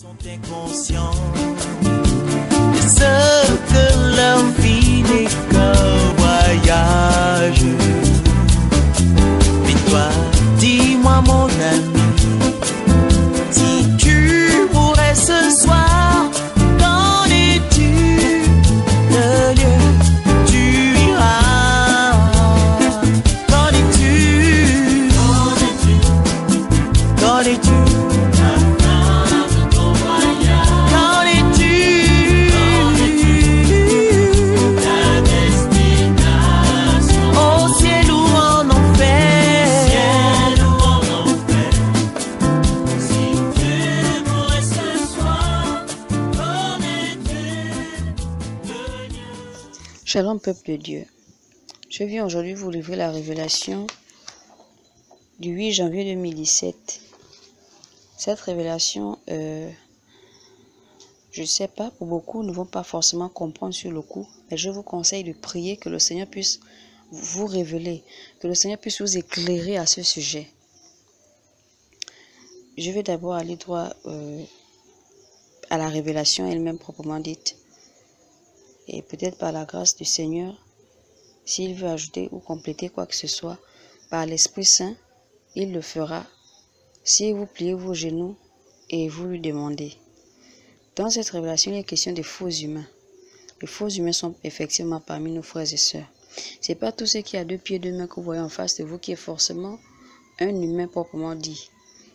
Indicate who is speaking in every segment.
Speaker 1: Sont inconscients de ce que leur vie n'est qu'un voyage. Mais toi, dis-moi mon ami, si tu pourrais ce soir, qu'en es-tu? Le lieu tu iras. Qu'en es-tu? Qu'en es-tu?
Speaker 2: Shalom peuple de Dieu, je viens aujourd'hui vous livrer la révélation du 8 janvier 2017. Cette révélation, je ne sais pas, pour beaucoup ne vont pas forcément comprendre sur le coup, mais je vous conseille de prier que le Seigneur puisse vous révéler, que le Seigneur puisse vous éclairer à ce sujet. Je vais d'abord aller droit à la révélation elle-même proprement dite. Et peut-être par la grâce du Seigneur, s'il veut ajouter ou compléter quoi que ce soit, par l'Esprit Saint, il le fera si vous pliez vos genoux et vous lui demandez. Dans cette révélation, il est question des faux humains. Les faux humains sont effectivement parmi nos frères et sœurs. Ce n'est pas tout ce qui a 2 pieds 2 mains que vous voyez en face de vous qui est forcément un humain proprement dit.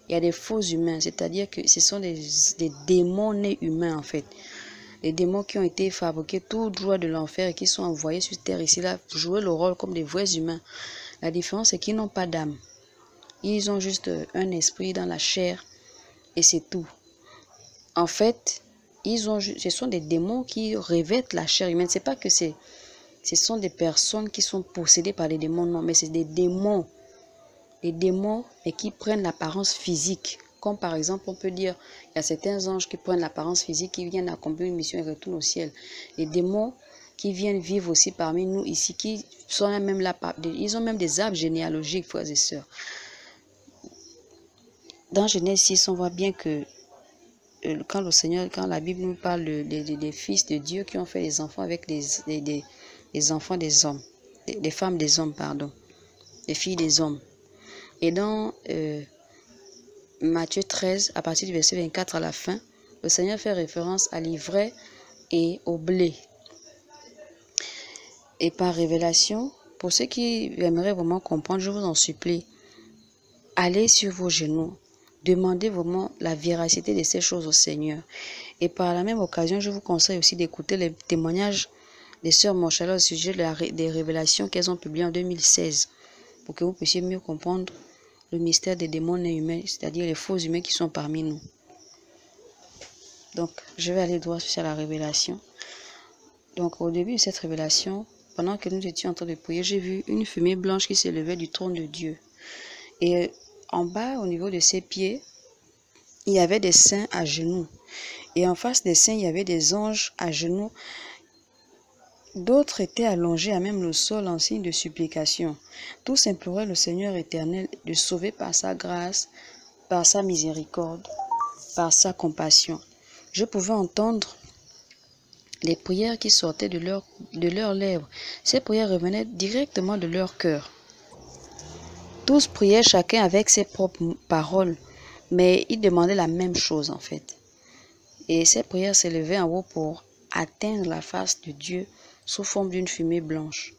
Speaker 2: Il y a des faux humains, c'est-à-dire que ce sont des démons nés humains en fait. Les démons qui ont été fabriqués tout droit de l'enfer et qui sont envoyés sur terre ici là pour jouer le rôle comme des vrais humains. La différence c'est qu'ils n'ont pas d'âme. Ils ont juste un esprit dans la chair et c'est tout. En fait, ce sont des démons qui revêtent la chair humaine. C'est pas que ce sont des personnes qui sont possédées par les démons, non, mais c'est des démons. Des démons et qui prennent l'apparence physique. Comme par exemple, on peut dire, il y a certains anges qui prennent l'apparence physique, qui viennent accomplir une mission et retournent au ciel. Les démons qui viennent vivre aussi parmi nous ici, qui sont même là, ils ont même des arbres généalogiques, frères et sœurs. Dans Genèse 6, on voit bien que quand la Bible nous parle des fils de Dieu qui ont fait des enfants avec les enfants des hommes, des femmes des hommes, pardon, les filles des hommes. Et dans Matthieu 13, à partir du verset 24 à la fin, le Seigneur fait référence à l'ivraie et au blé. Et par révélation, pour ceux qui aimeraient vraiment comprendre, je vous en supplie, allez sur vos genoux, demandez vraiment la véracité de ces choses au Seigneur. Et par la même occasion, je vous conseille aussi d'écouter les témoignages des sœurs Monchala au sujet des révélations qu'elles ont publiées en 2016, pour que vous puissiez mieux comprendre le mystère des démons humains, c'est-à-dire les faux humains qui sont parmi nous. Donc, je vais aller droit sur la révélation. Donc, au début de cette révélation, pendant que nous étions en train de prier, j'ai vu une fumée blanche qui s'élevait du trône de Dieu. Et en bas, au niveau de ses pieds, il y avait des saints à genoux. Et en face des saints, il y avait des anges à genoux. D'autres étaient allongés à même le sol en signe de supplication. Tous imploraient le Seigneur éternel de sauver par sa grâce, par sa miséricorde, par sa compassion. Je pouvais entendre les prières qui sortaient de leurs lèvres. Ces prières revenaient directement de leur cœur. Tous priaient chacun avec ses propres paroles, mais ils demandaient la même chose en fait. Et ces prières s'élevaient en haut pour atteindre la face de Dieu sous forme d'une fumée blanche.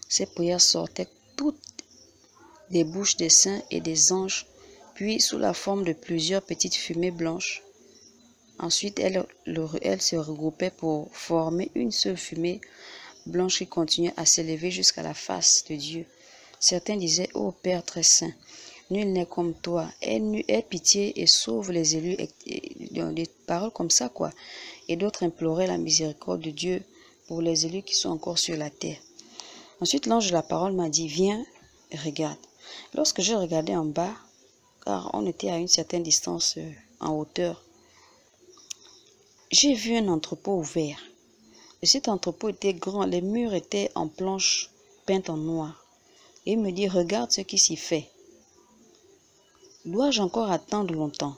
Speaker 2: Ces prières sortaient toutes des bouches des saints et des anges, puis sous la forme de plusieurs petites fumées blanches. Ensuite, elles se regroupaient pour former une seule fumée blanche qui continuait à s'élever jusqu'à la face de Dieu. Certains disaient, « Ô Père très saint, nul n'est comme toi, aie pitié et sauve les élus. » Des paroles comme ça, quoi. Et d'autres imploraient la miséricorde de Dieu pour les élus qui sont encore sur la terre. Ensuite, l'ange de la parole m'a dit, viens, regarde. Lorsque je regardais en bas, car on était à une certaine distance en hauteur, j'ai vu un entrepôt ouvert. Et cet entrepôt était grand, les murs étaient en planches peintes en noir. Et il me dit, regarde ce qui s'y fait. Dois-je encore attendre longtemps?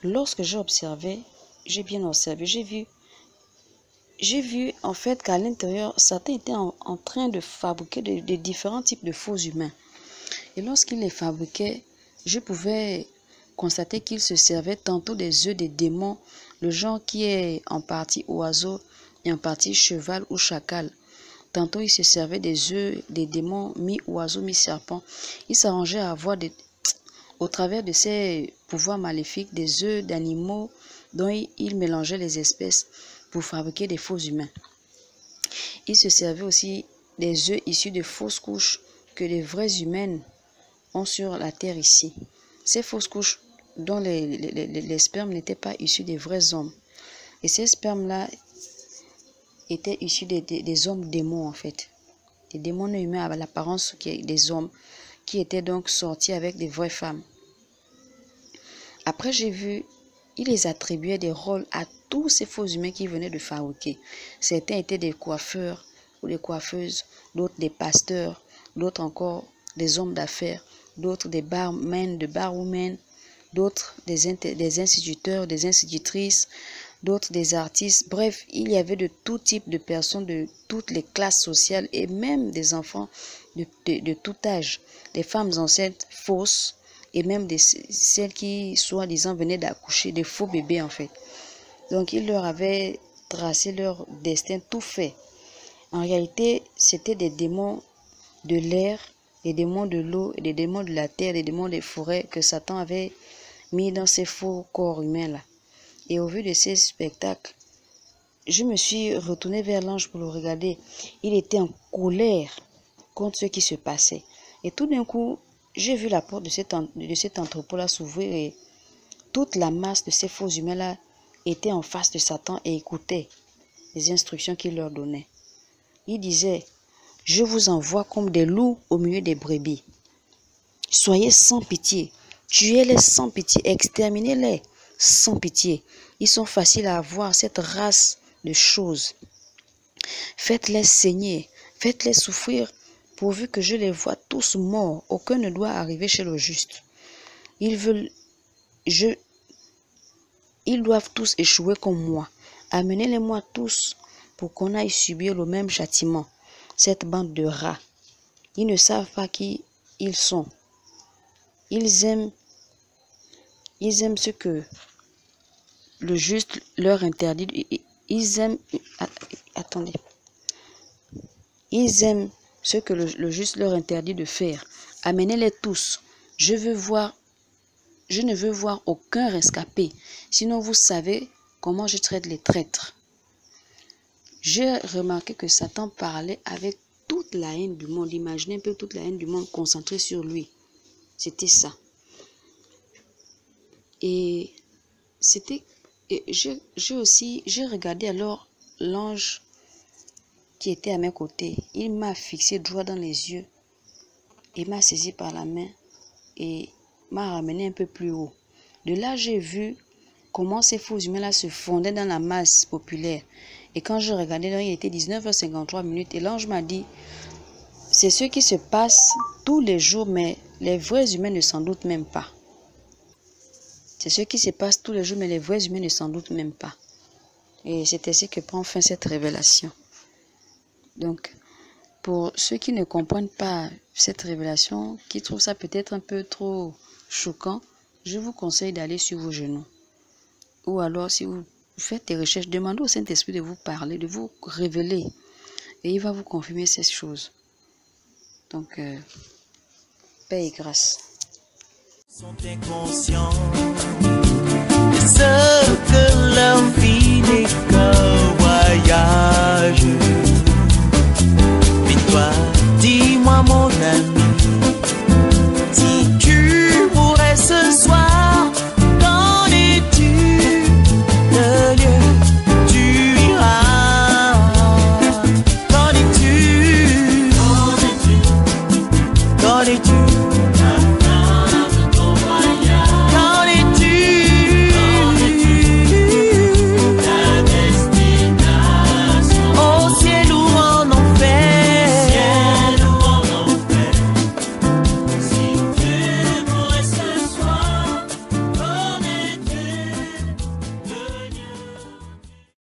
Speaker 2: Lorsque j'ai observé, j'ai bien observé, j'ai vu en fait qu'à l'intérieur, Satan était en train de fabriquer de différents types de faux humains. Et lorsqu'il les fabriquait, je pouvais constater qu'il se servait tantôt des œufs des démons, le genre qui est en partie oiseau et en partie cheval ou chacal. Tantôt il se servait des œufs des démons mi-oiseau, mi-serpent. Il s'arrangeait à avoir au travers de ses pouvoirs maléfiques des œufs d'animaux dont il mélangeait les espèces pour fabriquer des faux humains. Il se servait aussi des œufs issus de fausses couches que les vrais humains ont sur la terre ici. Ces fausses couches dont les spermes n'étaient pas issus des vrais hommes. Et ces spermes-là étaient issus des hommes démons en fait. Des démons humains à l'apparence des hommes qui étaient donc sortis avec des vraies femmes. Après j'ai vu, il les attribuait des rôles à tous ces faux humains qui venaient de fabriquer. Certains étaient des coiffeurs ou des coiffeuses, d'autres des pasteurs, d'autres encore des hommes d'affaires, d'autres des barmen, des barwomen, d'autres des instituteurs, des institutrices, d'autres des artistes. Bref, il y avait de tout type de personnes, de toutes les classes sociales et même des enfants de tout âge. Des femmes enceintes fausses et même celles qui, soi-disant, venaient d'accoucher, des faux bébés en fait. Donc, il leur avait tracé leur destin tout fait. En réalité, c'était des démons de l'air, des démons de l'eau, des démons de la terre, des démons des forêts que Satan avait mis dans ces faux corps humains-là. Et au vu de ces spectacles, je me suis retournée vers l'ange pour le regarder. Il était en colère contre ce qui se passait. Et tout d'un coup, j'ai vu la porte de cet entrepôt-là s'ouvrir et toute la masse de ces faux humains-là était en face de Satan et écoutait les instructions qu'il leur donnait. Il disait, « Je vous envoie comme des loups au milieu des brebis. Soyez sans pitié, tuez-les sans pitié, exterminez-les sans pitié. Ils sont faciles à avoir, cette race de choses. Faites-les saigner, faites-les souffrir, pourvu que je les vois tous morts. Aucun ne doit arriver chez le juste. Ils doivent tous échouer comme moi. Amenez-les-moi tous pour qu'on aille subir le même châtiment. Cette bande de rats. Ils ne savent pas qui ils sont. Ils aiment ce que le juste leur interdit. Ils aiment ce que le juste leur interdit de faire. Amenez-les tous. Je ne veux voir aucun rescapé. Sinon, vous savez comment je traite les traîtres. J'ai remarqué que Satan parlait avec toute la haine du monde. Imaginez un peu toute la haine du monde concentrée sur lui. C'était ça. Et j'ai regardé alors l'ange qui était à mes côtés. Il m'a fixé droit dans les yeux et m'a saisi par la main et m'a ramené un peu plus haut. De là, j'ai vu comment ces faux humains-là se fondaient dans la masse populaire. Et quand je regardais, il était 19h53 et l'ange m'a dit, c'est ce qui se passe tous les jours, mais les vrais humains ne s'en doutent même pas. C'est ce qui se passe tous les jours, mais les vrais humains ne s'en doutent même pas. Et c'est ainsi que prend fin cette révélation. Donc, pour ceux qui ne comprennent pas cette révélation, qui trouvent ça peut-être un peu trop choquant, je vous conseille d'aller sur vos genoux. Ou alors, si vous faites des recherches, demandez au Saint-Esprit de vous parler, de vous révéler. Et il va vous confirmer ces choses. Donc, paix et grâce.
Speaker 1: Sont inconscients.